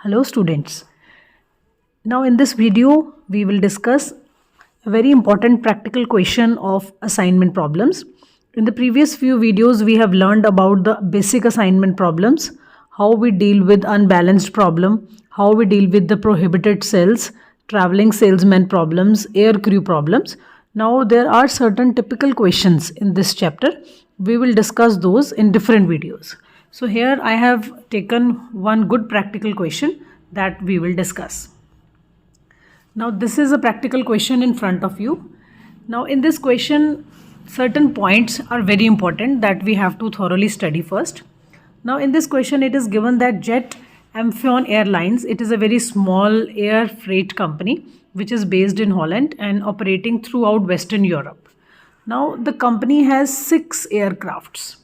Hello students. Now in this video we will discuss a very important practical question of assignment problems. In the previous few videos we have learned about the basic assignment problems, how we deal with unbalanced problem, how we deal with the prohibited cells, traveling salesman problems, air crew problems. Now there are certain typical questions in this chapter. We will discuss those in different videos. So here I have taken one good practical question that we will discuss. Now this is a practical question in front of you. Now in this question certain points are very important that we have to thoroughly study first. Now in this question it is given that Jet Amphion Airlines, it is a very small air freight company which is based in Holland and operating throughout Western Europe. Now the company has 6 aircrafts.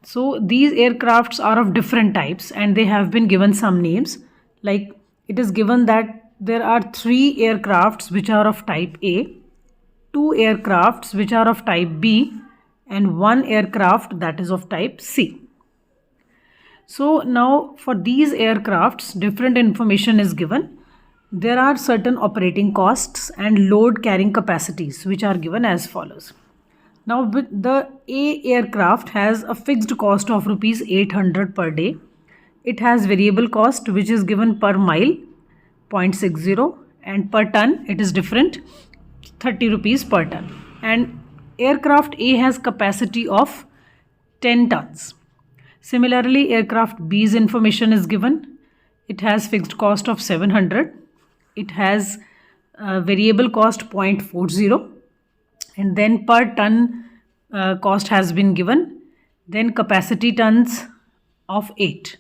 So these aircrafts are of different types and they have been given some names. Like it is given that there are 3 aircrafts which are of type A, 2 aircrafts which are of type B, and 1 aircraft that is of type C. So now for these aircrafts different information is given. There are certain operating costs and load carrying capacities which are given as follows. Now the A aircraft has a fixed cost of rupees 800 per day. It has variable cost which is given per mile 0.60 and per ton it is different 30 rupees per ton. And aircraft A has capacity of 10 tons. Similarly aircraft B's information is given. It has fixed cost of 700. It has variable cost 0.40. And then per ton cost has been given, then capacity tons of 8.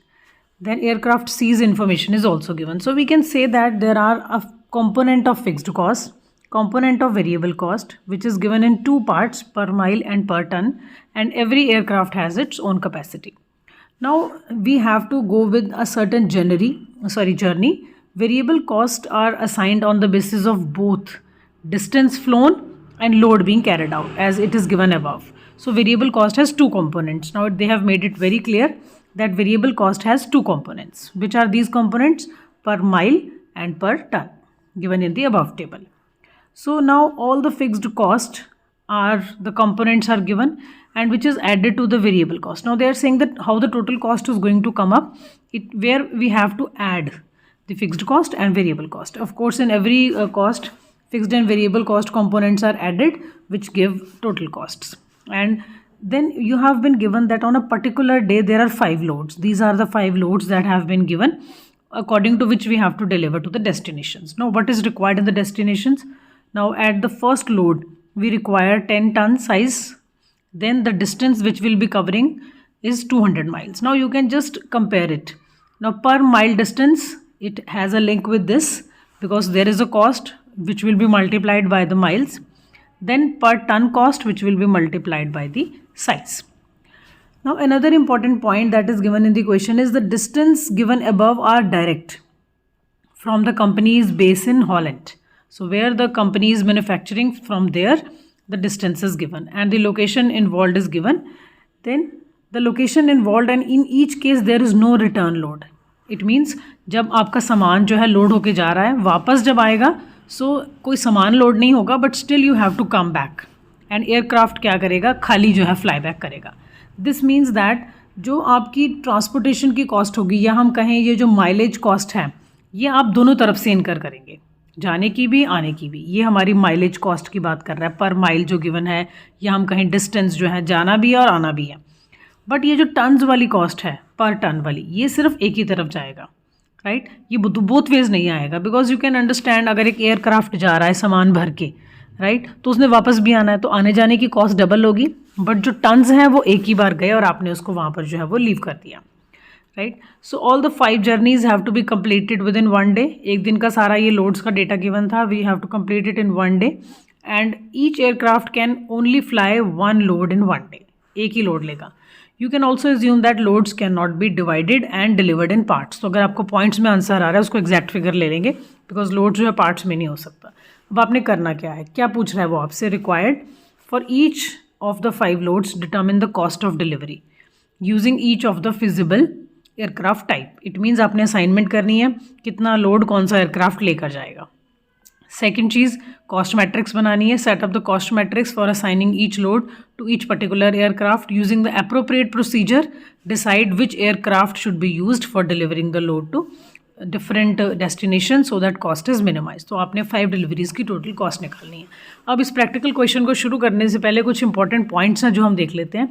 Then aircraft C's information is also given. So we can say that there are a component of fixed cost, component of variable cost, which is given in 2 parts, per mile and per ton, and every aircraft has its own capacity. Now we have to go with a certain journey. Variable costs are assigned on the basis of both distance flown and load being carried out as it is given above. So variable cost has 2 components. Now they have made it very clear that variable cost has 2 components. Which are these components? Per mile and per ton, given in the above table. So now all the fixed cost are, the components are given and which is added to the variable cost. Now they are saying that how the total cost is going to come up, where we have to add the fixed cost and variable cost. Of course in every cost, fixed and variable cost components are added which give total costs. And then you have been given that on a particular day there are 5 loads. These are the 5 loads that have been given according to which we have to deliver to the destinations. Now what is required in the destinations? Now at the first load we require 10 ton size. Then the distance which will be covering is 200 miles. Now you can just compare it. Now per mile distance it has a link with this because there is a cost which will be multiplied by the miles, then per ton cost which will be multiplied by the size. Now another important point that is given in the question is the distance given above are direct from the company's base in Holland. So where the company is manufacturing, from there the distance is given and the location involved is given. Then the location involved, and in each case there is no return load. It means जब आपका सामान जो है load होके जा रहा है, वापस जब आएगा कोई सामान लोड नहीं होगा, but still you have to come back and aircraft क्या करेगा, खाली जो है फ्लाई बैक करेगा. दिस मीन्स दैट जो आपकी ट्रांसपोर्टेशन की कॉस्ट होगी या हम कहें ये जो माइलेज कॉस्ट है ये आप दोनों तरफ से इनकर करेंगे, जाने की भी आने की भी. ये हमारी माइलेज कॉस्ट की बात कर रहा है, पर माइल जो गिवन है, या हम कहें डिस्टेंस जो है जाना भी है और आना भी है. बट ये जो टन्स वाली कॉस्ट है, पर टन वाली, ये सिर्फ एक ही तरफ जाएगा, राइट. ये बोथ वेज नहीं आएगा बिकॉज यू कैन अंडरस्टैंड अगर एक एयरक्राफ्ट जा रहा है सामान भर के, राइट, तो उसने वापस भी आना है तो आने जाने की कॉस्ट डबल होगी. बट जो टन्स हैं वो एक ही बार गए और आपने उसको वहाँ पर जो है वो लीव कर दिया, right. So all the 5 journeys have to be completed within 1 day. एक दिन का सारा ये लोड्स का डेटा गिवन था, we have to complete it in 1 day and each aircraft can only fly 1 load in 1 day. एक ही load लेगा. You can also assume that loads cannot be divided and delivered in parts. तो अगर आपको points में answer आ रहा है उसको एग्जैक्ट फिगर ले लेंगे बिकॉज लोड जो है पार्ट्स में नहीं हो सकता. अब आपने करना क्या है, क्या पूछ रहा है वो आपसे, required for each of the 5 loads determine the cost of delivery using each of the feasible aircraft type, it means आपने असाइनमेंट करनी है कितना लोड कौन सा एयरक्राफ्ट लेकर जाएगा। सेकेंड चीज़, कॉस्ट मैट्रिक्स बनानी है, set up the cost matrix for assigning each load to each particular aircraft using the appropriate procedure, decide which aircraft should be used for delivering the load to different destination so that cost is minimise. तो आपने 5 deliveries की total cost निकालनी है। अब इस practical question को शुरू करने से पहले कुछ इंपॉर्टेंट पॉइंट्स हैं जो हम देख लेते हैं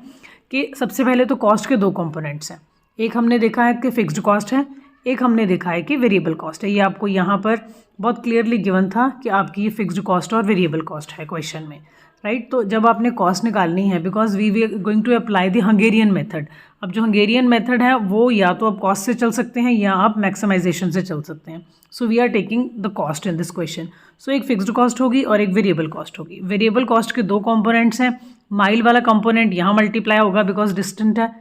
कि सबसे पहले तो कॉस्ट के 2 कंपोनेंट्स हैं। एक हमने देखा है कि फिक्स्ड कॉस्ट है, एक हमने देखा है कि वेरिएबल कॉस्ट है। ये आपको यहाँ पर बहुत क्लियरली गिवन था कि आपकी ये फिक्स्ड कॉस्ट और वेरिएबल कॉस्ट है क्वेश्चन में, राइट। तो जब आपने कॉस्ट निकालनी है, because we we going to apply the Hungarian method. अब जो हंगेरियन मेथड है वो या तो आप कॉस्ट से चल सकते हैं या आप मैक्सिमाइजेशन से चल सकते हैं। So we are taking the cost in this question. So एक फिक्स्ड कॉस्ट होगी और एक वेरिएबल कॉस्ट होगी। वेरिएबल कॉस्ट के 2 कंपोनेंट्स हैं। माइल वाला कंपोनेंट यहाँ मल्टीप्लाई होगा बिकॉज डिस्टेंट है,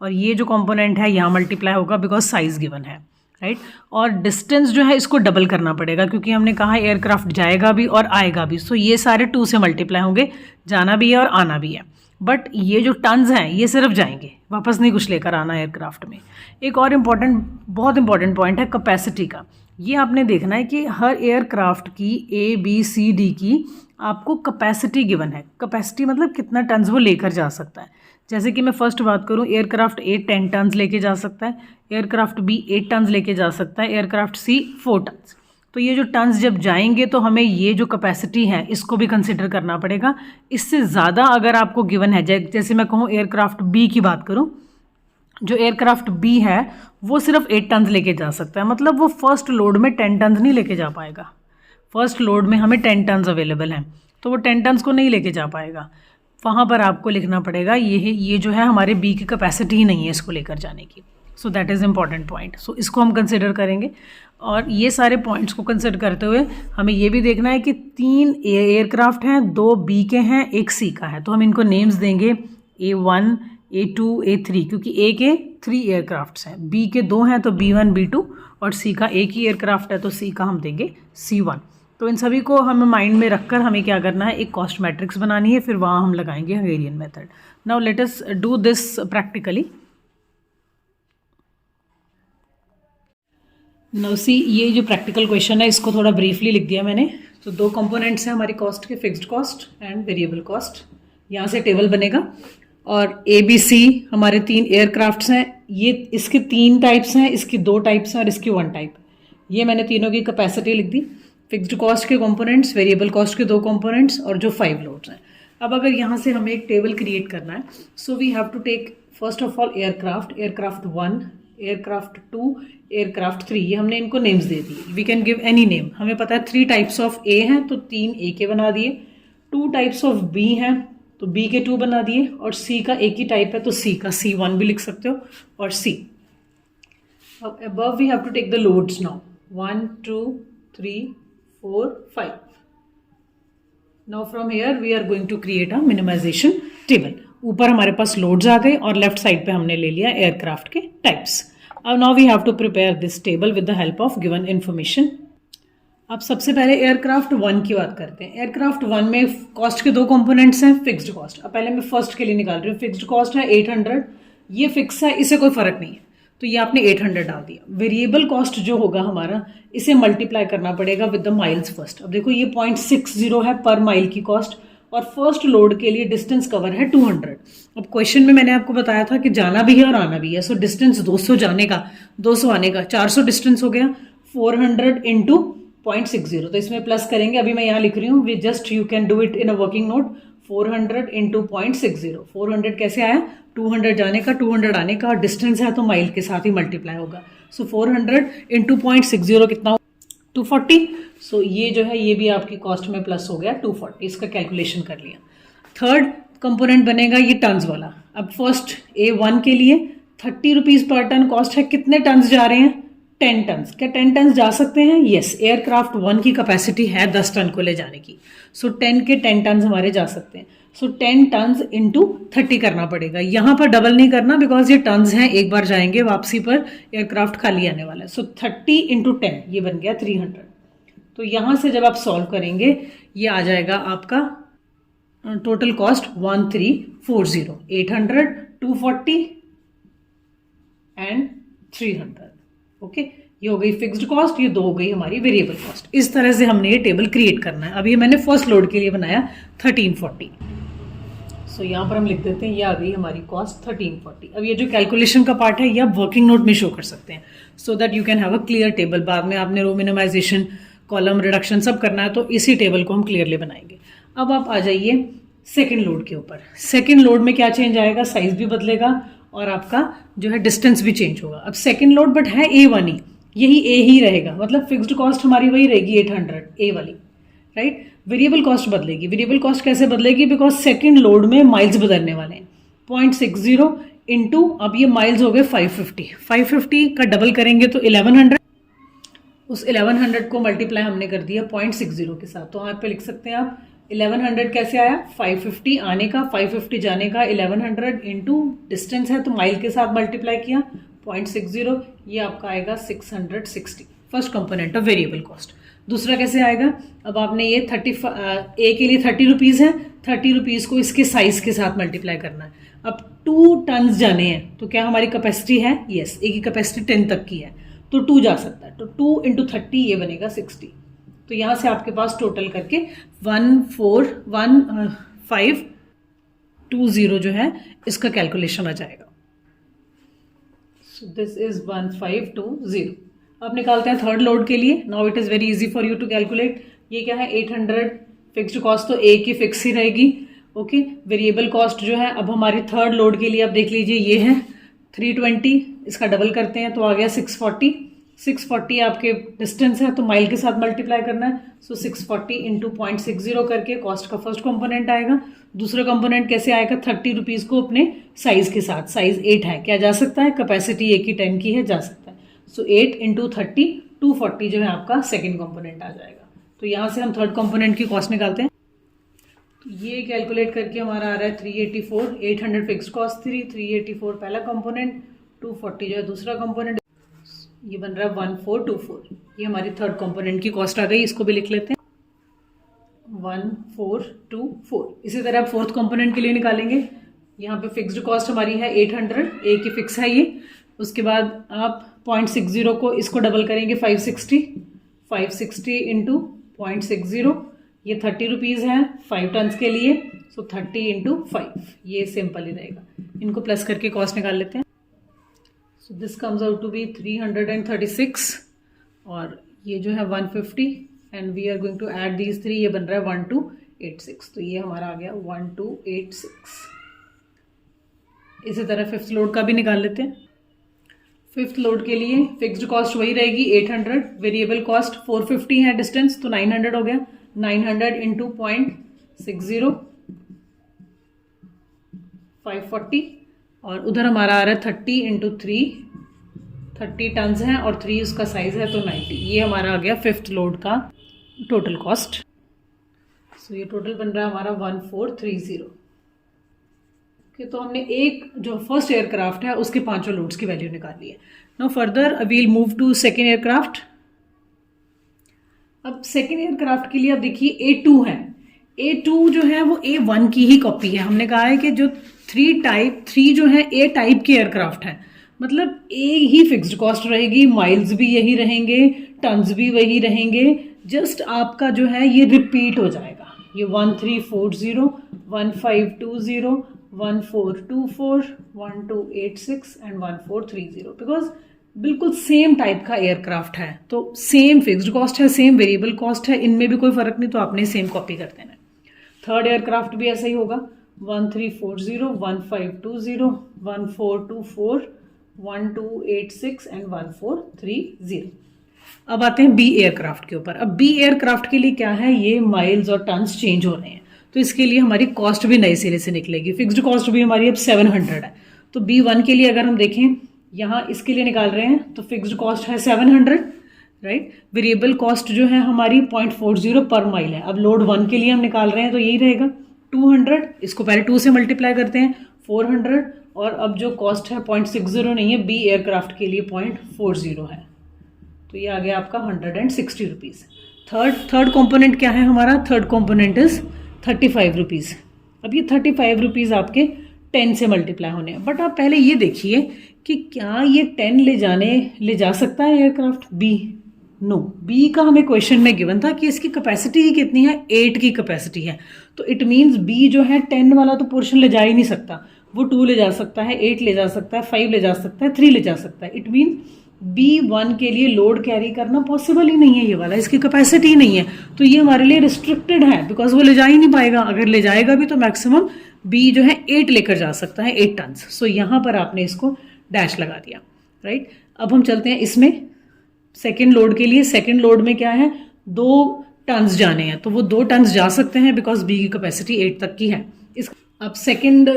और ये जो कंपोनेंट है यहाँ मल्टीप्लाई होगा बिकॉज साइज गिवन है, राइट। और डिस्टेंस जो है इसको डबल करना पड़ेगा क्योंकि हमने कहा एयरक्राफ्ट जाएगा भी और आएगा भी। सो ये सारे 2 से मल्टीप्लाई होंगे, जाना भी है और आना भी है। बट ये जो टन्स हैं ये सिर्फ जाएंगे, वापस नहीं कुछ लेकर आना एयरक्राफ्ट में। एक और बहुत इंपॉर्टेंट पॉइंट है कैपेसिटी का। ये आपने देखना है कि हर एयरक्राफ्ट की A, B, C, D की आपको कैपेसिटी गिवन है। कैपेसिटी मतलब कितना टन्स वो लेकर जा सकता है। जैसे कि मैं फर्स्ट बात करूं, एयरक्राफ्ट A 10 टन्स लेके जा सकता है, एयरक्राफ्ट B 8 टन्स लेके जा सकता है, एयरक्राफ्ट C 4 टन्स। तो ये जो टन्स जब जाएंगे तो हमें ये जो कैपेसिटी है इसको भी कंसिडर करना पड़ेगा। इससे ज़्यादा अगर आपको गिवन है, जैसे मैं कहूँ एयरक्राफ्ट B की बात करूँ, जो एयरक्राफ्ट B है वो सिर्फ 8 टन्स लेके जा सकता है, मतलब वो फर्स्ट लोड में 10 टन्स नहीं लेके जा पाएगा। फर्स्ट लोड में हमें 10 टन्स अवेलेबल हैं तो वो 10 टन्स को नहीं लेके जा पाएगा। वहाँ पर आपको लिखना पड़ेगा ये जो है हमारे B की कैपेसिटी ही नहीं है इसको लेकर जाने की। So that is important point. So इसको हम कंसिडर करेंगे। और ये सारे पॉइंट्स को कंसिडर करते हुए हमें ये भी देखना है कि 3 एयरक्राफ्ट हैं, 2 B के हैं, 1 C का है। तो हम इनको नेम्स देंगे A1, A2, A3, क्योंकि A के 3 एयरक्राफ्ट्स हैं, B के 2 हैं तो B1, B2, और C का एक ही एयरक्राफ्ट है तो C का हम देंगे C1। तो इन सभी को हमें माइंड में रखकर हमें क्या करना है, एक कॉस्ट मैट्रिक्स बनानी है, फिर वहाँ हम लगाएंगे Hungarian method. Now let us do this practically. Now see, ये जो प्रैक्टिकल क्वेश्चन है इसको थोड़ा ब्रीफली लिख दिया मैंने। तो 2 कंपोनेंट्स हैं हमारी कॉस्ट के, fixed cost and variable cost. यहाँ से टेबल बनेगा और ABC हमारे 3 एयरक्राफ्ट्स हैं। ये इसके 3 टाइप्स हैं, इसकी 2 टाइप्स हैं और इसकी 1 टाइप। ये मैंने तीनों की कैपेसिटी लिख दी। फिक्स्ड कॉस्ट के कंपोनेंट्स, वेरिएबल कॉस्ट के 2 कंपोनेंट्स और जो 5 लोड्स हैं। अब अगर यहाँ से हमें एक टेबल क्रिएट करना है, so we have to take first of all aircraft 1, aircraft 2, aircraft 3। ये हमने इनको नेम्स दे दिए। We can give any name. हमें पता है 3 टाइप्स ऑफ A हैं तो 3 A के बना दिए, 2 टाइप्स ऑफ B हैं तो B के 2 बना दिए, और C का एक ही टाइप है तो C का C1 भी लिख सकते हो, और C। अब above we have to take the loads now, 1, 2, 3, 4, 5. Now from here we are going to create a minimization table. ऊपर हमारे पास लोड्स आ गए और लेफ्ट साइड पे हमने ले लिया एयरक्राफ्ट के टाइप्स। अब now we have to prepare this table with the help of given information. अब सबसे पहले एयरक्राफ्ट 1 की बात करते हैं। एयरक्राफ्ट 1 में कॉस्ट के 2 कंपोनेंट्स हैं, फिक्स्ड कॉस्ट। अब पहले मैं फर्स्ट के लिए निकाल रही हूँ। फिक्स्ड कॉस्ट है 800, ये फिक्स है, इसे कोई फर्क नहीं है तो ये आपने 800 डाल दिया। वेरिएबल कॉस्ट जो होगा हमारा, इसे मल्टीप्लाई करना पड़ेगा विद द माइल्स फर्स्ट। अब देखो ये 0.60 है पर माइल की कॉस्ट, और फर्स्ट लोड के लिए डिस्टेंस कवर है 200। अब क्वेश्चन में मैंने आपको बताया था कि जाना भी है और आना भी है। सो डिस्टेंस 200 जाने का, 200 आने का, 400 डिस्टेंस हो गया। 400 इंटू 0.60, तो इसमें प्लस करेंगे। अभी मैं यहाँ लिख रही हूँ, we just you can do it in a working note. 400 into 0.60, 400 कैसे आया, 200 जाने का, 200 आने का, और डिस्टेंस है तो माइल के साथ ही मल्टीप्लाई होगा। सो 400 इंटू 0.60 कितना, 240। सो ये जो है ये भी आपकी कॉस्ट में प्लस हो गया 240, इसका कैलकुलेशन कर लिया। थर्ड कंपोनेंट बनेगा ये टन्स वाला। अब फर्स्ट A1 के लिए 30 रुपीज पर टन कॉस्ट है। कितने टन्स जा रहे हैं, 10 टन्स। क्या 10 टन्स जा सकते हैं, यस। एयरक्राफ्ट 1 की कैपेसिटी है 10 टन को ले जाने की। सो 10 के 10 टन्स हमारे जा सकते हैं। सो 10 टन्स इंटू 30 करना पड़ेगा। यहाँ पर डबल नहीं करना बिकॉज ये टन्स हैं, एक बार जाएंगे, वापसी पर एयरक्राफ्ट खाली आने वाला है। सो 30 इंटू 10, ये बन गया 300। तो यहाँ से जब आप सॉल्व करेंगे ये आ जाएगा आपका टोटल कॉस्ट 1340। 800, 240 एंड 300। ओके, ये हो गई फिक्स्ड कॉस्ट, ये 2 हो गई हमारी वेरिएबल कॉस्ट। इस तरह से हमने ये टेबल क्रिएट करना है। अब ये मैंने फर्स्ट लोड के लिए बनाया 1340। सो यहाँ पर हम लिख देते हैं ये आ गई हमारी कॉस्ट 1340। अब ये जो कैलकुलेशन का पार्ट है ये आप वर्किंग नोट में शो कर सकते हैं so that you can have a clear table. बाद में आपने रो मिनिमाइजेशन, कॉलम रिडक्शन सब करना है तो इसी टेबल को हम क्लियरली बनाएंगे। अब आप आ जाइए सेकेंड लोड के ऊपर। सेकेंड लोड में क्या चेंज आएगा, साइज भी बदलेगा और आपका जो है डिस्टेंस भी चेंज होगा। अब सेकेंड लोड बट है A1 ही, यही A ही रहेगा, मतलब फिक्स्ड कॉस्ट हमारी वही रहेगी 800 A वाली, राइट। वेरिएबल कॉस्ट बदलेगी। वेरिएबल कॉस्ट कैसे बदलेगी, बिकॉज सेकेंड लोड में माइल्स बदलने वाले हैं। 0.60 इंटू, अब ये माइल्स हो गए 550, 550 का डबल करेंगे तो 1100, उस 1100 को मल्टीप्लाई हमने कर दिया 0.60 के साथ। तो यहाँ पे लिख सकते हैं आप 1100 कैसे आया, 550 आने का 550 जाने का 1100 इंटू डिस्टेंस है तो माइल के साथ मल्टीप्लाई किया 0.60, ये आपका आएगा 660। First component of variable cost. दूसरा कैसे आएगा, अब आपने ये ए के लिए 30 रुपीज़ है, 30 रुपीज़ को इसके साइज के साथ मल्टीप्लाई करना है। अब 2 टन्स जाने हैं तो क्या हमारी कैपेसिटी है, यस, ए की कैपेसिटी 10 तक की है तो 2 जा सकता है, तो 2 इंटू 30 ये बनेगा 60। तो यहाँ से आपके पास टोटल करके 1520 जो है इसका कैलकुलेशन आ जाएगा। So this is 1520। अब निकालते हैं थर्ड लोड के लिए। Now it is very easy for you to calculate. ये क्या है 800, फिक्स्ड कॉस्ट तो ए की फिक्स ही रहेगी। ओके, वेरिएबल कॉस्ट जो है अब हमारी थर्ड लोड के लिए आप देख लीजिए ये है 320, इसका डबल करते हैं तो आ गया 640। 640 आपके डिस्टेंस है तो माइल के साथ मल्टीप्लाई करना है, सो 640 इंटू 0.60 करके कॉस्ट का फर्स्ट कंपोनेंट आएगा। दूसरा कंपोनेंट कैसे आएगा, 30 रुपीज़ को अपने साइज के साथ, साइज 8 है, क्या जा सकता है, कैपेसिटी ए की 10 की है, जा सकता है। सो 8 इंटू 30 240 जो है आपका सेकेंड कंपोनेंट आ जाएगा। तो यहाँ से हम थर्ड कंपोनेंट की कॉस्ट निकालते हैं। तो ये कैलकुलेट करके हमारा आ रहा है 384। 800 फिक्स्ड कॉस्ट 384 पहला कंपोनेंट, 240 जो है दूसरा कंपोनेंट, ये बन रहा है 1424। ये हमारी थर्ड कंपोनेंट की कॉस्ट आ गई, इसको भी लिख लेते हैं 1424। इसी तरह आप फोर्थ कंपोनेंट के लिए निकालेंगे। यहाँ पे फिक्स्ड कॉस्ट हमारी है 800, ए की फिक्स है ये। उसके बाद आप 0.60 को इसको डबल करेंगे 560 इंटू 0.60, ये 30 रुपीज़ है 5 टन्स के लिए, सो 30 इंटू 5, ये सिंपल ही रहेगा। इनको प्लस करके कॉस्ट निकाल लेते हैं। So this comes out to be 336 और ये जो है 150 and we are going to add these 3, ये बन रहा है 1286। तो ये हमारा आ गया 1286। इसी तरह फिफ्थ लोड का भी निकाल लेते हैं। फिफ्थ लोड के लिए फिक्स्ड कॉस्ट वही रहेगी 800, वेरिएबल कॉस्ट 450 है डिस्टेंस तो 900 हो गया, 900 इंटू 0.60 540 और उधर हमारा आ रहा है 30 इंटू 3, 30 टन्स है और 3 उसका साइज है तो 90। ये हमारा आ गया फिफ्थ लोड का टोटल कॉस्ट। सो ये टोटल बन रहा है हमारा 1430। तो हमने एक जो फर्स्ट एयरक्राफ्ट है उसके 5 लोड्स की वैल्यू निकाली है। Now further we'll move to second aircraft. अब सेकेंड एयरक्राफ्ट के लिए अब देखिए A2 है। A2 जो है वो A1 की ही कॉपी है। हमने कहा है कि जो 3 जो है A टाइप के एयरक्राफ्ट है, मतलब A ही फिक्स्ड कॉस्ट रहेगी, माइल्स भी यही रहेंगे, टन्स भी वही रहेंगे, जस्ट आपका जो है ये रिपीट हो जाएगा। ये 1340, 1520, 1424, 1286 एंड 1430, बिकॉज बिल्कुल सेम टाइप का एयरक्राफ्ट है तो सेम फिक्स्ड कॉस्ट है, सेम वेरिएबल कॉस्ट है, इनमें भी कोई फर्क नहीं, तो आपने सेम कॉपी कर देना है। थर्ड एयरक्राफ्ट भी ऐसा ही होगा 1340, 1520, 1424, 1286 एंड 1430। अब आते हैं बी एयरक्राफ्ट के ऊपर। अब बी एयरक्राफ्ट के लिए क्या है, ये माइल्स और टन्स चेंज हो रहे हैं तो इसके लिए हमारी कॉस्ट भी नए सिरे से निकलेगी। फिक्स्ड कॉस्ट भी हमारी अब 700 है। तो B1 के लिए अगर हम देखें यहाँ इसके लिए निकाल रहे हैं तो फिक्स्ड कॉस्ट है 700, राइट। वेरिएबल कॉस्ट जो है हमारी 0.40 पर माइल है। अब लोड 1 के लिए हम निकाल रहे हैं तो यही रहेगा 200, इसको पहले 2 से मल्टीप्लाई करते हैं 400 और अब जो कॉस्ट है 0.60 नहीं है, बी एयरक्राफ्ट के लिए 0.40 है तो ये आ गया आपका 160 रुपीज़। थर्ड कॉम्पोनेंट क्या है हमारा, थर्ड कॉम्पोनेंट इज 35 रुपीज़। अब ये 35 रुपीज़ आपके 10 से मल्टीप्लाई होने हैं। बट आप पहले ये देखिए कि क्या ये 10 ले जा सकता है एयरक्राफ्ट? B, no. बी का हमें क्वेश्चन में गिवन था कि इसकी कैपेसिटी ही कितनी है, 8 की कैपेसिटी है। तो इट मीन्स बी जो है 10 वाला तो पोर्शन ले जा ही नहीं सकता। वो 2 ले जा सकता है, 8 ले जा सकता है, 5 ले जा सकता है, 3 ले जा सकता है। इट मीन्स B1 के लिए लोड कैरी करना पॉसिबल ही नहीं है, ये वाला, इसकी कैपेसिटी नहीं है। तो ये हमारे लिए रिस्ट्रिक्टेड है, बिकॉज वो ले जा ही नहीं पाएगा। अगर ले जाएगा भी तो मैक्सिमम B जो है 8 लेकर जा सकता है, 8 टन। सो यहाँ पर आपने इसको डैश लगा दिया, राइट। अब हम चलते हैं इसमें सेकेंड लोड के लिए। सेकेंड लोड में क्या है, 2 टन्स जाने हैं, तो वो 2 टन्स जा सकते हैं बिकॉज B की कैपेसिटी 8 तक की है। अब सेकेंड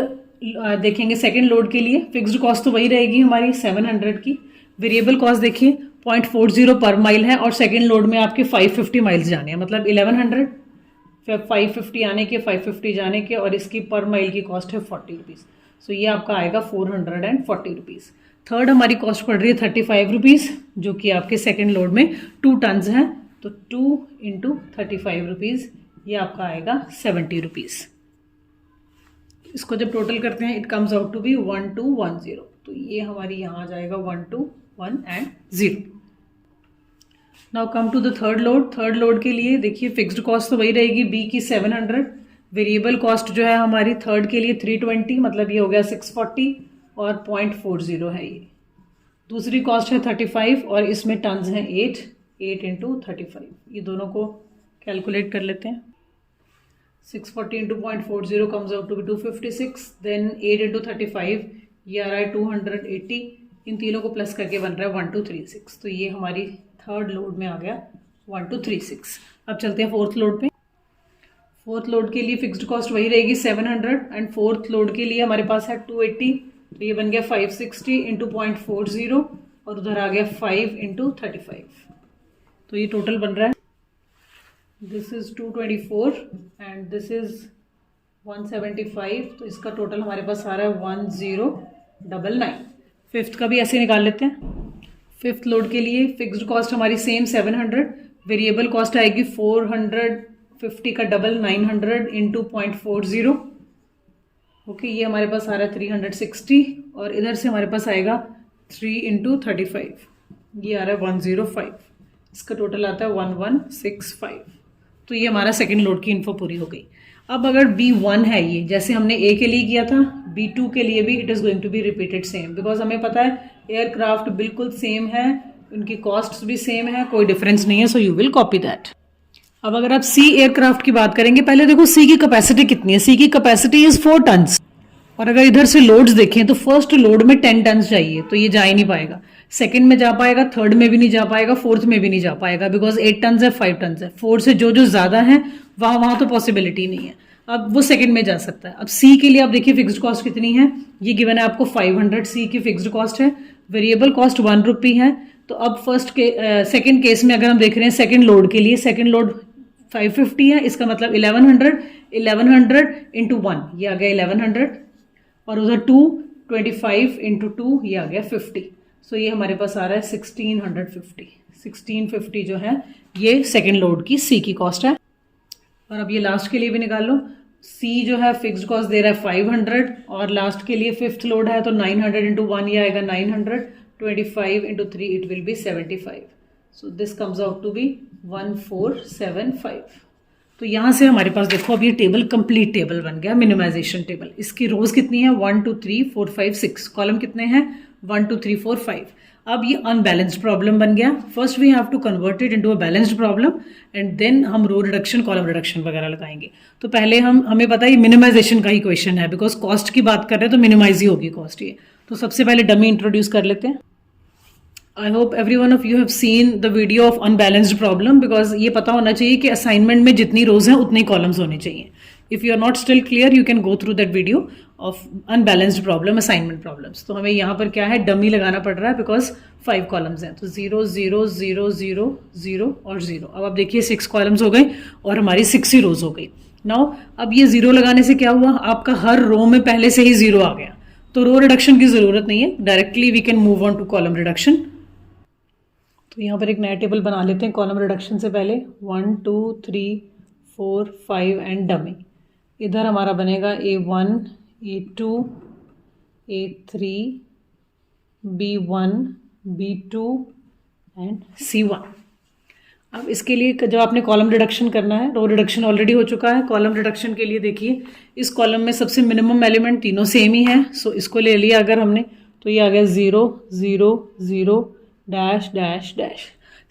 देखेंगे, सेकेंड लोड के लिए फिक्स्ड कॉस्ट तो वही रहेगी हमारी 700 की। वेरिएबल कॉस्ट देखिए 0.40 पर माइल है, और सेकेंड लोड में आपके 550 माइल्स जाने हैं, मतलब 1100, फिर 550 आने के, 550 जाने के, और इसकी पर माइल की कॉस्ट है 40 रुपीज़। सो ये आपका आएगा 440 रुपीज़। थर्ड हमारी कॉस्ट पड़ रही है 35 रुपीज़, जो कि आपके सेकेंड लोड में 2 टन्स हैं, तो 2 × 35 रुपीज़, ये आपका आएगा 70 रुपीज़। इसको जब टोटल करते हैं it comes out to be 1210। तो ये हमारी यहाँ आ जाएगा 1210। Now come to the third load. Third load के लिए देखिए फिक्स्ड कॉस्ट तो वही रहेगी, बी की 700, वेरिएबल कॉस्ट जो है हमारी थर्ड के लिए 320, मतलब ये हो गया 640, और 0.40 है ये। दूसरी कॉस्ट है 35, और इसमें टन्स हैं 8 × 35। ये दोनों को कैलकुलेट कर लेते हैं। 640 × 0.40 comes out to be 256, then 8 × 35 ये आ रहा है 280। इन तीनों को प्लस करके बन रहा है 1236। तो ये हमारी थर्ड लोड में आ गया 1236। अब चलते हैं फोर्थ लोड पे। फोर्थ लोड के लिए फिक्स्ड कॉस्ट वही रहेगी 700, एंड फोर्थ लोड के लिए हमारे पास है 280, तो ये बन गया 560 × 0.40, और उधर आ गया 5 × 35। तो ये टोटल बन रहा है, this is 224 and this is 175। तो इसका टोटल हमारे पास आ रहा है 1099। फिफ्थ का भी ऐसे निकाल लेते हैं। फिफ्थ लोड के लिए फिक्स्ड कॉस्ट हमारी सेम 700, वेरिएबल कॉस्ट आएगी 450 का डबल 900 × 0.40। ओके, ये हमारे पास आ रहा है 360, और इधर से हमारे पास आएगा 3 × 35, ये आ रहा है 105। इसका टोटल आता है 1165। तो ये हमारा सेकेंड लोड की इन्फो पूरी हो गई। अब अगर B1 है, ये जैसे हमने A के लिए किया था, B2 के लिए भी it is going to be repeated same, because हमें पता है एयरक्राफ्ट बिल्कुल सेम है, उनकी कॉस्ट भी सेम है, कोई डिफरेंस नहीं है। So you will copy that. अब अगर आप C एयरक्राफ्ट की बात करेंगे, पहले देखो C की कैपेसिटी कितनी है। C की कैपेसिटी इज 4 टन्स, और अगर इधर से लोड्स देखें तो फर्स्ट लोड में 10 टन्स चाहिए, तो ये जा ही नहीं पाएगा। सेकंड में जा पाएगा, थर्ड में भी नहीं जा पाएगा, फोर्थ में भी नहीं जा पाएगा, बिकॉज 8 टन्स है, 5 टन्स है। 4 से जो ज्यादा है वहां तो पॉसिबिलिटी नहीं है। अब वो सेकंड में जा सकता है। अब C के लिए आप देखिए फिक्स्ड कॉस्ट कितनी है, ये गिवन है आपको 500 C की फिक्स्ड कॉस्ट है, वेरिएबल कॉस्ट 1 रुपी है। तो अब सेकंड केस में अगर हम देख रहे हैं सेकंड लोड के लिए, सेकंड लोड 550 है, इसका मतलब 1100 × 1 ये आ गया 1100, और उधर 225 × 2 ये आ गया 50। सो ये हमारे पास आ रहा है 1650 जो है ये सेकंड लोड की C की कॉस्ट है। और अब ये लास्ट के लिए भी निकाल लो। C जो है फिक्स्ड कॉस्ट दे रहा है 500, और लास्ट के लिए फिफ्थ लोड है तो 900 × 1 ये आएगा 900, 25 × 3 it will be 75। So this comes out to be 1475। तो यहाँ से हमारे पास देखो अब ये टेबल कंप्लीट टेबल बन गया, मिनिमाइजेशन टेबल। इसकी रोज कितनी है 1 2 3 4 5 6, कॉलम कितने हैं 1 2 3 4 5। अब ये अनबैलेंस्ड प्रॉब्लम बन गया। First we have to convert it into a balanced problem, and then हम रो रिडक्शन कॉलम रिडक्शन वगैरह लगाएंगे। तो पहले हमें पता है ये मिनिमाइजेशन का ही क्वेश्चन है, बिकॉज कॉस्ट की बात कर रहे हैं तो मिनिमाइज ही होगी कॉस्ट ये। तो सबसे पहले डमी इंट्रोड्यूस कर लेते हैं। I hope every one of you have seen the video of unbalanced problem, because ये पता होना चाहिए कि असाइनमेंट में जितनी रोज हैं उतनी कॉलम्स होने चाहिए। If you are not still clear you can go through that video of unbalanced problem assignment problems. तो हमें यहाँ पर क्या है डमी लगाना पड़ रहा है, बिकॉज 5 कॉलम्स हैं। तो 0 0 0 0 0 और 0। अब आप देखिए 6 कॉलम्स हो गए और हमारी 6 ही रोज हो गई। नाउ अब ये 0 लगाने से क्या हुआ, आपका हर रो में पहले से ही 0 आ गया, तो रो रिडक्शन की जरूरत नहीं है, directly we can move on to column reduction. तो यहाँ पर एक नया टेबल बना लेते हैं कॉलम रिडक्शन से पहले। 1 2 3 4 5 एंड डमी। इधर हमारा बनेगा A1 A2 A3, B1, B2 and C1। अब इसके लिए जब आपने कॉलम रिडक्शन करना है, रो रिडक्शन ऑलरेडी हो चुका है। कॉलम रिडक्शन के लिए देखिए, इस कॉलम में सबसे मिनिमम एलिमेंट तीनों सेम ही है, सो इसको ले लिया अगर हमने तो ये आ गया 0 0 0 dash dash dash.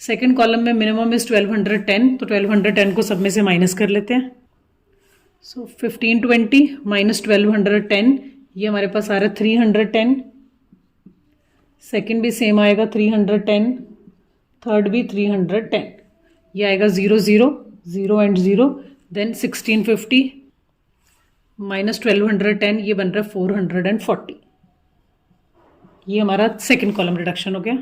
Second column में मिनिमम इज 1210, तो 1210 को सब में से माइनस कर लेते हैं। सो 1520 माइनस 1210, ये हमारे पास आ रहा है 310। सेकेंड भी सेम आएगा 310, थर्ड भी 310, ये आएगा 0 0 0 एंड 0। देन 1650 माइनस 1210, ये बन रहा है 440। ये हमारा सेकेंड कॉलम रिडक्शन हो गया।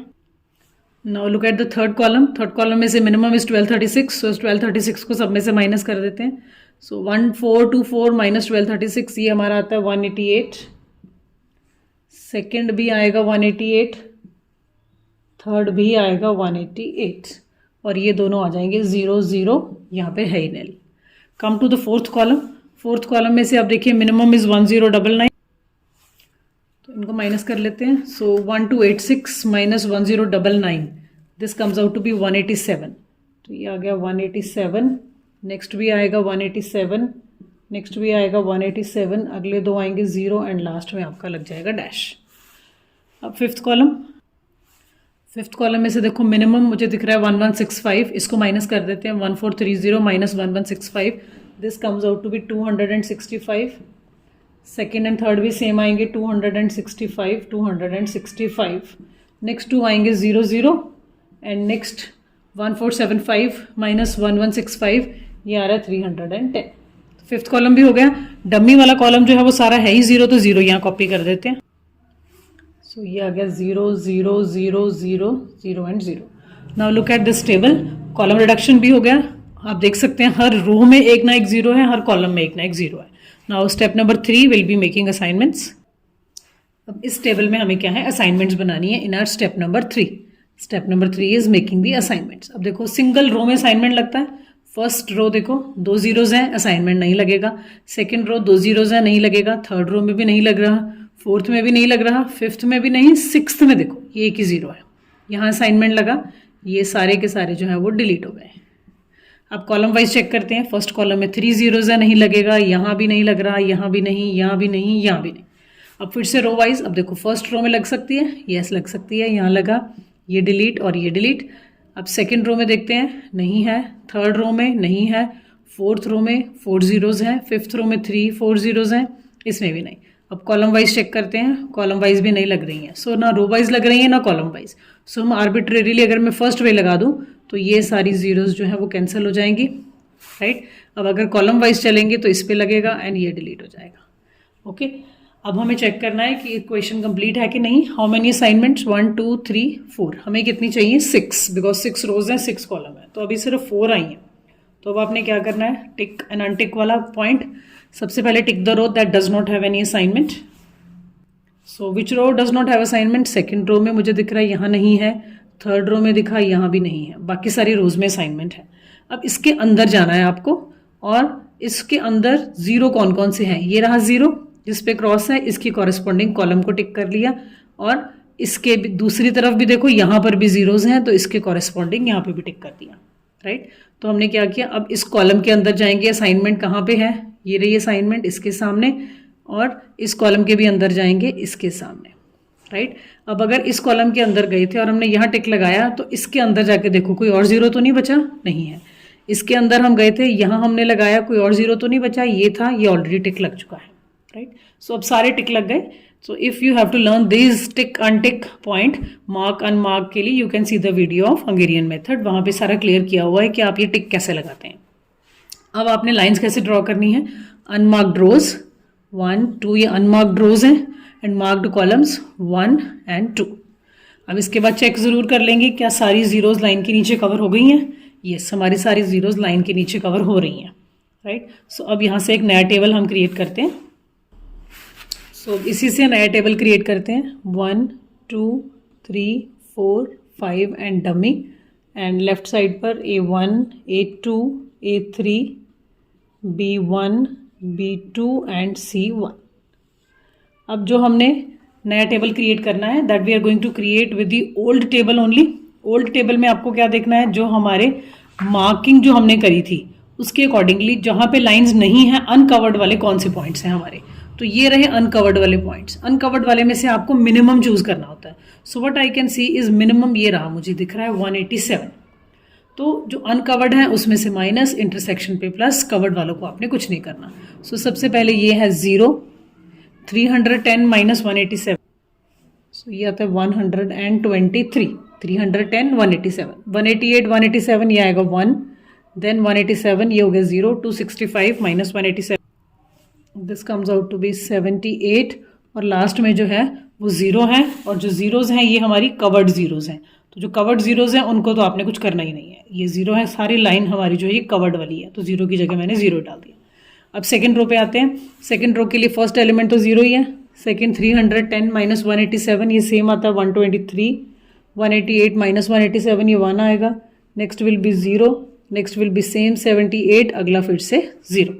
Now look at the third column. Third column में से मिनिमम इज 1236, सो 1236 को सब में से माइनस कर देते हैं। सो 1424 माइनस 1236, ये हमारा आता है 188। सेकेंड भी आएगा 188, थर्ड भी आएगा 188, और ये दोनों आ जाएंगे 0 0, यहाँ पे है ही नहीं। Come to the fourth column. Fourth column में से आप देखिए मिनिमम इज 1099, तो इनको माइनस कर लेते हैं। सो 1286 minus 1099, this comes out to be 187, तो ये आ गया 187। नेक्स्ट भी आएगा 187, नेक्स्ट भी आएगा 187, अगले दो आएंगे 0 एंड लास्ट में आपका लग जाएगा डैश। अब फिफ्थ कॉलम। फिफ्थ कॉलम में से देखो मिनिमम मुझे दिख रहा है 1165, इसको माइनस कर देते हैं। 1430 minus 1165, this comes out to be 265। Second and third भी सेम आएंगे 265 265। नेक्स्ट टू आएंगे 0 0 एंड नेक्स्ट 1475 माइनस 1165, ये आ रहा है 310। फिफ्थ कॉलम भी हो गया। डमी वाला कॉलम जो है वो सारा है ही 0, तो 0 यहाँ कॉपी कर देते हैं। सो ये आ गया 0 0 0 0 0 and 0। Now look at this table. Column reduction भी हो गया। आप देख सकते हैं हर रो में एक ना एक 0 है, हर कॉलम में एक ना एक 0 है। Now step number 3 will be making assignments. अब इस टेबल में हमें क्या है, असाइनमेंट्स बनानी है in our step number 3। Step number 3 is making the assignments. अब देखो सिंगल रो में असाइनमेंट लगता है। फर्स्ट रो देखो 2 zeros हैं, असाइनमेंट नहीं लगेगा। सेकंड रो 2 zeros हैं, नहीं लगेगा। थर्ड रो में भी नहीं लग रहा, फोर्थ में भी नहीं लग रहा, फिफ्थ में भी नहीं, सिक्स्थ में देखो ये एक ही 0 है, यहाँ असाइनमेंट लगा। ये सारे के सारे जो है वो डिलीट हो गए। अब कॉलम वाइज चेक करते हैं। फर्स्ट कॉलम में 3 zeros है, नहीं लगेगा। यहाँ भी नहीं लग रहा, यहाँ भी नहीं, यहाँ भी नहीं, यहाँ भी नहीं। अब फिर से रो वाइज। अब देखो फर्स्ट रो में लग सकती है, यस लग सकती है, यहाँ लगा, ये डिलीट और ये डिलीट। अब सेकंड रो में देखते हैं, नहीं है। थर्ड रो में नहीं है। फोर्थ रो में 4 zeros हैं। फिफ्थ रो में 3 4 zeros हैं, इसमें भी नहीं। अब कॉलम वाइज चेक करते हैं। कॉलम वाइज भी नहीं लग रही हैं। सो ना रो वाइज लग रही है ना कॉलम वाइज। सो हम आर्बिट्रेरीली अगर मैं फर्स्ट वे लगा दूं तो ये सारी जीरोस जो है वो कैंसिल हो जाएंगी, राइट। अब अगर कॉलम वाइज चलेंगे तो इस पे लगेगा एंड ये डिलीट हो जाएगा। ओके, अब हमें चेक करना है कि इक्वेशन कंप्लीट है कि नहीं। How many assignments, 1 2 3 4। हमें कितनी चाहिए, 6, बिकॉज 6 रोज हैं, 6 कॉलम है, तो अभी सिर्फ 4 आई हैं। तो अब आपने क्या करना है, टिक एंड अनटिक वाला पॉइंट। सबसे पहले tick the row that does not have any assignment. So which row does not have assignment. Second row में मुझे दिख रहा है यहाँ नहीं है, थर्ड रो में दिखा यहाँ भी नहीं है, बाकी सारी रोज में असाइनमेंट है। अब इसके अंदर जाना है आपको, और इसके अंदर 0 कौन कौन से हैं। ये रहा 0 जिस पे क्रॉस है, इसकी कॉरेस्पॉन्डिंग कॉलम को टिक कर लिया। और इसके दूसरी तरफ भी देखो, यहाँ पर भी जीरोज हैं, तो इसके कॉरेस्पॉन्डिंग यहाँ पे भी टिक कर दिया, राइट। तो हमने क्या किया, अब इस कॉलम के अंदर जाएंगे। असाइनमेंट कहाँ पे है, ये रही असाइनमेंट इसके सामने, और इस कॉलम के भी अंदर जाएंगे इसके सामने, राइट। अब अगर इस कॉलम के अंदर गए थे और हमने यहाँ टिक लगाया, तो इसके अंदर जाके देखो कोई और 0 तो नहीं बचा, नहीं है। इसके अंदर हम गए थे, यहाँ हमने लगाया, कोई और 0 तो नहीं बचा, ये था, ये ऑलरेडी टिक लग चुका है, राइट। सो अब सारे टिक लग गए। So if you have to learn this tick untick point, mark unmark के लिए, you can see the video of Hungarian method, वहाँ पे सारा क्लियर किया हुआ है कि आप ये टिक कैसे लगाते हैं। अब आपने लाइन्स कैसे ड्रॉ करनी है। अनमार्क्ड रोज 1 2, ये अनमार्क्ड रोज हैं, एंड मार्क्ड कॉलम्स 1 and 2। अब इसके बाद चेक ज़रूर कर लेंगे क्या सारी जीरोज लाइन के नीचे कवर हो गई हैं। यस, हमारी सारी जीरोज लाइन के नीचे कवर हो रही हैं, राइट। सो अब यहाँ से एक नया टेबल हम क्रिएट करते हैं। सो इसी से नया टेबल क्रिएट करते हैं। 1 2 3 4 5 and dummy, and left side पर A1 A2 A3 B1 B2 and C1। अब जो हमने नया टेबल क्रिएट करना है that we are going to create with the old table only. Old table में आपको क्या देखना है, जो हमारे मार्किंग जो हमने करी थी उसके अकॉर्डिंगली जहाँ पे लाइंस नहीं है अनकवर्ड वाले कौन से पॉइंट्स हैं हमारे, तो ये रहे अनकवर्ड वाले पॉइंट्स। अनकवर्ड वाले में से आपको मिनिमम चूज करना होता है। So what I can see is minimum ये रहा, मुझे दिख रहा है 187। तो जो अनकवर्ड है उसमें से माइनस, इंटरसेक्शन पे प्लस, कवर्ड वालों को आपने कुछ नहीं करना। सो सबसे पहले ये है 0, 310 माइनस 187, सो ये आता है 123, 310 187, 188 187 ये आएगा 1, देन 187 ये हो गया 0, 265 minus 187 this comes out to be 78, और लास्ट में जो है वो 0 है, और जो जीरोज हैं ये हमारी कवर्ड जीरोज हैं। तो जो कवर्ड जीरोज हैं उनको तो आपने कुछ करना ही नहीं है, ये 0 है, सारी लाइन हमारी जो है ये कवर्ड वाली है, तो 0 की जगह मैंने 0 डाल दिया। अब सेकंड रो पे आते हैं। सेकंड रो के लिए फर्स्ट एलिमेंट तो 0 ही है, सेकंड 310 माइनस 187 ये सेम आता है 123, 188 माइनस 187 ये 1 आएगा, next will be 0, next will be same 78, अगला फिर से 0।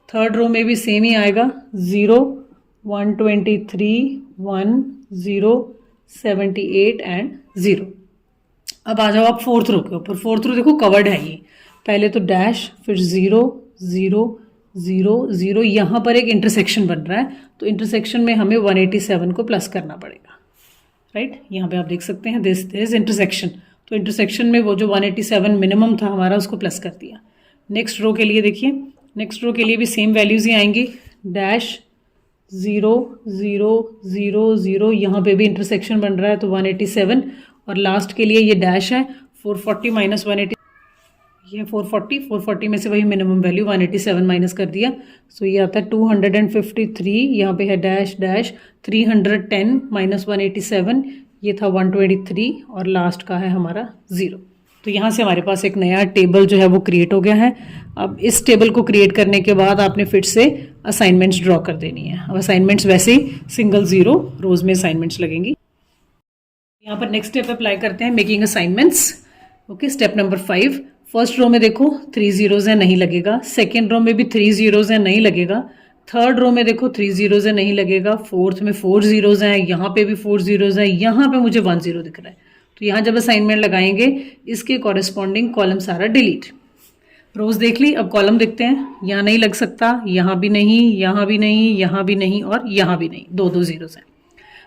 थर्ड रो में भी सेम ही आएगा 0, 123, 1, 0, 78 एंड 0। अब आ जाओ आप फोर्थ रो के ऊपर। फोर्थ रो देखो कवर्ड है ये, पहले तो डैश, फिर 0, 0, 0, 0, यहाँ पर एक इंटरसेक्शन बन रहा है, तो इंटरसेक्शन में हमें 187 को प्लस करना पड़ेगा, राइट। यहाँ पे आप देख सकते हैं दिस इज इंटरसेक्शन, तो इंटरसेक्शन में वो जो 187 मिनिमम था हमारा उसको प्लस कर दिया। नेक्स्ट रो के लिए देखिए, नेक्स्ट रो के लिए भी सेम वैल्यूज ही आएंगी, डैश, 0, 0, 0, 0, यहाँ पे भी इंटरसेक्शन बन रहा है तो 187, और लास्ट के लिए ये डैश है 440 माइनस 180, ये 440, 440 में से वही मिनिमम वैल्यू 187 माइनस कर दिया, सो ये आता है 253, यहाँ पे है डैश डैश, 310 माइनस 187 ये था 123, और लास्ट का है हमारा 0। तो यहाँ से हमारे पास एक नया टेबल जो है वो क्रिएट हो गया है। अब इस टेबल को क्रिएट करने के बाद आपने फिर से असाइनमेंट्स ड्रॉ कर देनी है। अब असाइनमेंट्स वैसे ही सिंगल 0 रोज में असाइनमेंट्स लगेंगी। यहाँ पर नेक्स्ट स्टेप अप्लाई करते हैं, making assignments. Okay, step number 5। First row में देखो 3 जीरोज है, नहीं लगेगा। सेकेंड रो में भी 3 जीरोज है, नहीं लगेगा। थर्ड रो में देखो 3 जीरोज है, नहीं लगेगा। फोर्थ में 4 जीरोज हैं, यहाँ पे भी 4 जीरोज है, यहाँ पे मुझे 1 जीरो दिख रहा है। तो यहाँ जब असाइनमेंट लगाएंगे इसके कॉरेस्पॉन्डिंग कॉलम सारा डिलीट। रोज देख ली, अब कॉलम देखते हैं। यहाँ नहीं लग सकता, यहाँ भी नहीं, यहाँ भी नहीं, यहाँ भी नहीं, और यहाँ भी नहीं, 2 जीरोज हैं।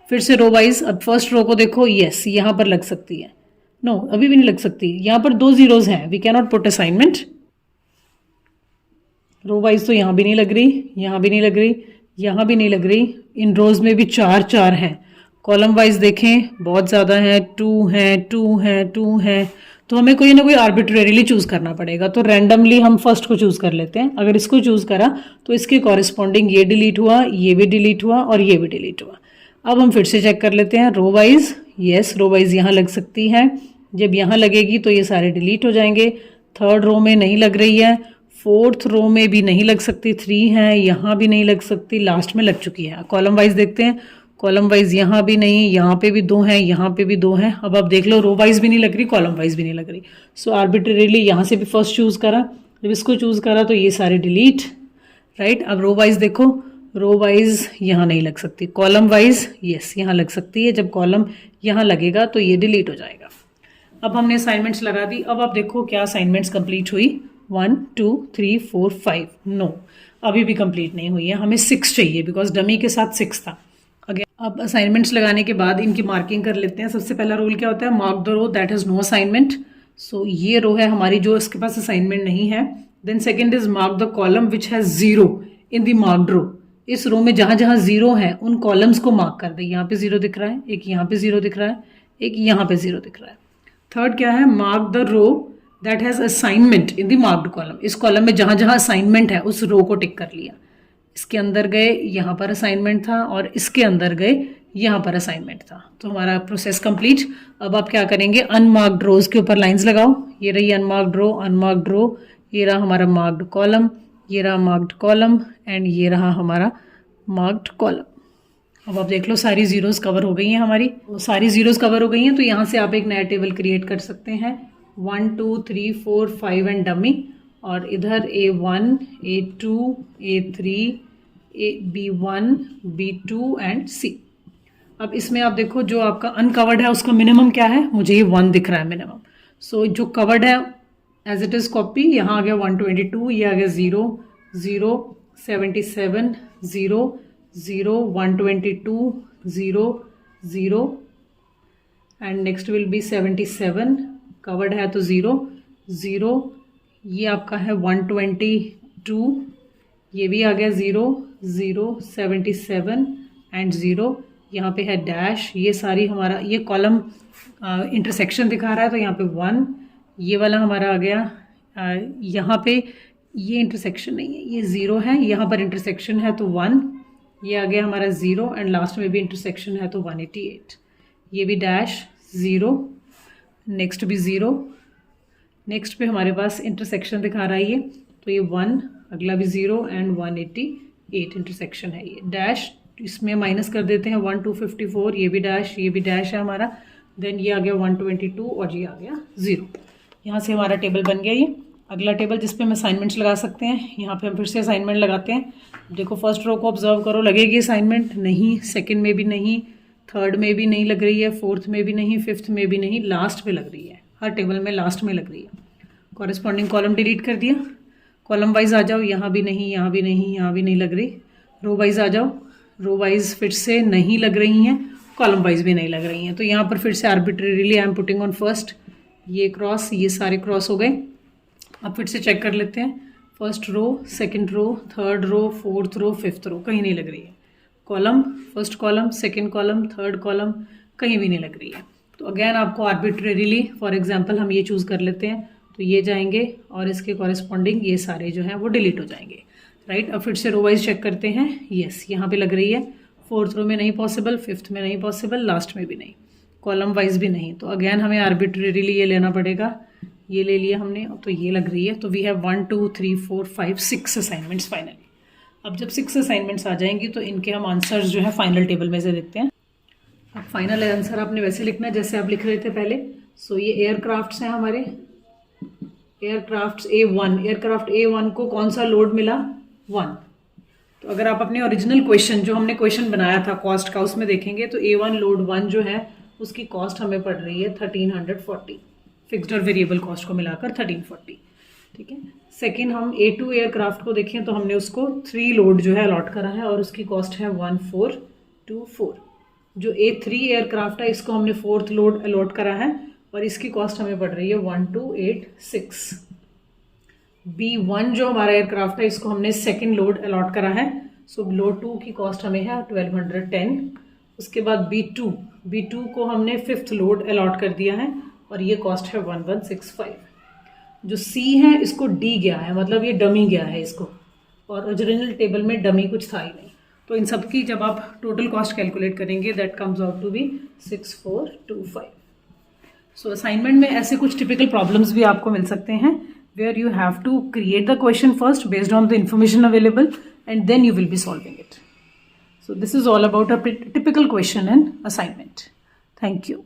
फिर से रो वाइज, अब फर्स्ट रो को देखो, यस यहाँ पर लग सकती है, नो अभी भी नहीं लग सकती, यहाँ पर 2 जीरोज हैं, we can not put assignment. Row wise तो यहाँ भी नहीं लग रही, यहाँ भी नहीं लग रही, यहाँ भी नहीं लग रही। इन रोज में भी 4 हैं। कॉलम वाइज देखें बहुत ज़्यादा है, 2 हैं, 2 हैं, 2 हैं, तो हमें कोई ना कोई आर्बिट्रेरीली चूज करना पड़ेगा। तो रैंडमली हम फर्स्ट को चूज कर लेते हैं। अगर इसको चूज करा तो इसके कॉरेस्पॉन्डिंग ये डिलीट हुआ, ये भी डिलीट हुआ, और ये भी डिलीट हुआ। अब हम फिर से चेक कर लेते हैं row wise. Yes, row wise यहाँ लग सकती है, जब यहाँ लगेगी तो ये सारे डिलीट हो जाएंगे। थर्ड रो में नहीं लग रही है, फोर्थ रो में भी नहीं लग सकती, 3 है, यहाँ भी नहीं लग सकती, लास्ट में लग चुकी है। कॉलम वाइज देखते हैं, कॉलम वाइज यहाँ भी नहीं, यहाँ पे भी 2 हैं, यहाँ पे भी 2 हैं। अब आप देख लो रो वाइज भी नहीं लग रही, कॉलम वाइज भी नहीं लग रही। सो आर्बिट्रेरीली यहाँ से भी फर्स्ट चूज करा, जब इसको चूज करा तो ये सारे डिलीट, राइट। अब रो वाइज देखो, रो वाइज यहाँ नहीं लग सकती, कॉलम वाइज यस यहाँ लग सकती है, जब कॉलम यहाँ लगेगा तो ये डिलीट हो जाएगा। अब हमने असाइनमेंट्स लगा दी। अब आप देखो क्या असाइनमेंट्स कंप्लीट हुई, 1 2 3 4 5, नो अभी भी कंप्लीट नहीं हुई है, हमें 6 चाहिए बिकॉज डमी के साथ 6 था। अब असाइनमेंट्स लगाने के बाद इनकी मार्किंग कर लेते हैं। सबसे पहला रूल क्या होता है, mark the row that has no assignment. So ये रो है हमारी जो इसके पास असाइनमेंट नहीं है। Then second is mark the column which has 0 in the marked row. इस रो में जहां जहां 0 है उन कॉलम्स को मार्क कर दे। यहाँ पे 0 दिख रहा है, एक यहाँ पे 0 दिख रहा है, एक यहाँ पे 0 दिख रहा है। थर्ड क्या है, mark the row that has assignment in the marked column. इस कॉलम में जहां जहां असाइनमेंट है उस रो को टिक कर लिया। इसके अंदर गए, यहाँ पर असाइनमेंट था, और इसके अंदर गए, यहाँ पर असाइनमेंट था। तो हमारा प्रोसेस कंप्लीट। अब आप क्या करेंगे, अनमार्क्ड रोज के ऊपर लाइंस लगाओ। ये रही अनमार्क्ड रो, अनमार्क्ड रो, ये रहा हमारा मार्क्ड कॉलम, ये रहा मार्क्ड कॉलम, एंड ये रहा हमारा मार्क्ड कॉलम। अब आप देख लो सारी जीरोस कवर हो गई हैं हमारी, सारी जीरोस कवर हो गई हैं। तो यहाँ से आप एक नया टेबल क्रिएट कर सकते हैं, 1 2 3 4 5 एंड डमी, और इधर A1 A2 A3 B1 B2 and C। अब इसमें आप देखो जो आपका अनकवर्ड है उसका मिनिमम क्या है, मुझे ये 1 दिख रहा है मिनिमम। सो जो कवर्ड है एज इट इज कॉपी, यहाँ आ गया 122, ये आ गया 0 0 77 0 0 122 0 0 and next will be 77, covered है तो 0 0, ये आपका है 122, ये भी आ गया 0 0 77 एंड 0, यहाँ पे है डैश, ये सारी हमारा ये कॉलम इंटरसेक्शन दिखा रहा है तो यहाँ पे 1, ये वाला हमारा आ गया यहाँ पे ये इंटरसेक्शन नहीं है, ये 0 है, यहाँ पर इंटरसेक्शन है तो 1, ये आ गया हमारा 0 एंड लास्ट में भी इंटरसेक्शन है तो 188, ये भी डैश 0, नेक्स्ट भी 0, नेक्स्ट पे हमारे पास इंटरसेक्शन दिखा रहा है ये, तो ये 1, अगला भी 0 एंड 188 इंटरसेक्शन है, ये डैश, इसमें माइनस कर देते हैं 1 254, ये भी डैश है हमारा, देन ये आ गया 122 और ये आ गया 0। यहाँ से हमारा टेबल बन गया ये। अगला टेबल जिस पे हम असाइनमेंट्स लगा सकते हैं, यहाँ पे हम फिर से असाइनमेंट लगाते हैं। देखो फर्स्ट रो को ऑब्जर्व करो, लगेगी असाइनमेंट? नहीं, सेकंड में भी नहीं, थर्ड में भी नहीं लग रही है, फोर्थ में भी नहीं, फिफ्थ में भी नहीं, लास्ट में लग रही है, हर टेबल में लास्ट में लग रही है। कॉरेस्पॉन्डिंग कॉलम डिलीट कर दिया, कॉलम वाइज आ जाओ, यहाँ भी नहीं, यहाँ भी नहीं, यहाँ भी नहीं लग रही। रो वाइज आ जाओ, रो वाइज फिर से नहीं लग रही हैं, कॉलम वाइज भी नहीं लग रही हैं, तो यहाँ पर फिर से arbitrarily I am putting on first, ये क्रॉस, ये सारे क्रॉस हो गए। अब फिर से चेक कर लेते हैं, first row, second row, third row, fourth row, fifth row, कहीं नहीं लग रही है। Column, first column, second column, third column, कहीं भी नहीं लग रही है। तो अगेन आपको आर्बिट्रेरीली, फॉर एग्जांपल हम ये चूज़ कर लेते हैं, तो ये जाएंगे और इसके कॉरेस्पॉन्डिंग ये सारे जो हैं वो डिलीट हो जाएंगे, राइट। अब फिर से रो वाइज चेक करते हैं, यस यहाँ पे लग रही है, फोर्थ रो में नहीं पॉसिबल, फिफ्थ में नहीं पॉसिबल, लास्ट में भी नहीं, कॉलम वाइज भी नहीं, तो अगेन हमें आर्बिट्रेरीली ये लेना पड़ेगा, ये ले लिया हमने, तो ये लग रही है। तो वी हैव 1 2 3 4 5 6 असाइनमेंट्स फाइनली। अब जब 6 असाइनमेंट्स आ जाएंगी तो इनके हम आंसर्स जो है फाइनल टेबल में से देखते हैं। अब फाइनल आंसर आपने वैसे लिखना है जैसे आप लिख रहे थे पहले। सो ये एयरक्राफ्ट्स हैं हमारे, एयरक्राफ्ट A1, एयरक्राफ्ट A1 को कौन सा लोड मिला? 1। तो अगर आप अपने ओरिजिनल क्वेश्चन जो हमने क्वेश्चन बनाया था कॉस्ट का उसमें देखेंगे तो A1 लोड 1 जो है उसकी कॉस्ट हमें पड़ रही है 1340, फिक्स्ड और वेरिएबल कॉस्ट को मिलाकर 1340, ठीक है। सेकेंड हम A2 एयरक्राफ्ट को देखें तो हमने उसको 3 लोड जो है अलॉट करा है और उसकी कॉस्ट है 1424। जो A3 एयरक्राफ्ट है इसको हमने 4th लोड अलॉट करा है और इसकी कॉस्ट हमें पड़ रही है 1286। B1 जो हमारा एयरक्राफ्ट है इसको हमने 2nd लोड अलॉट करा है, सो लोड 2 की कॉस्ट हमें है 1210। उसके बाद B2 को हमने 5th लोड अलॉट कर दिया है और ये कॉस्ट है 1165। जो C है इसको D गया है, मतलब ये डमी गया है इसको, और ओरिजिनल टेबल में डमी कुछ था ही नहीं। तो इन सब की जब आप टोटल कॉस्ट कैलकुलेट करेंगे that comes out to be 6425। सो असाइनमेंट में ऐसे कुछ टिपिकल प्रॉब्लम्स भी आपको मिल सकते हैं where you have to create the question first based on the information available and then you will be solving it. So this is all about a typical question and assignment. Thank you.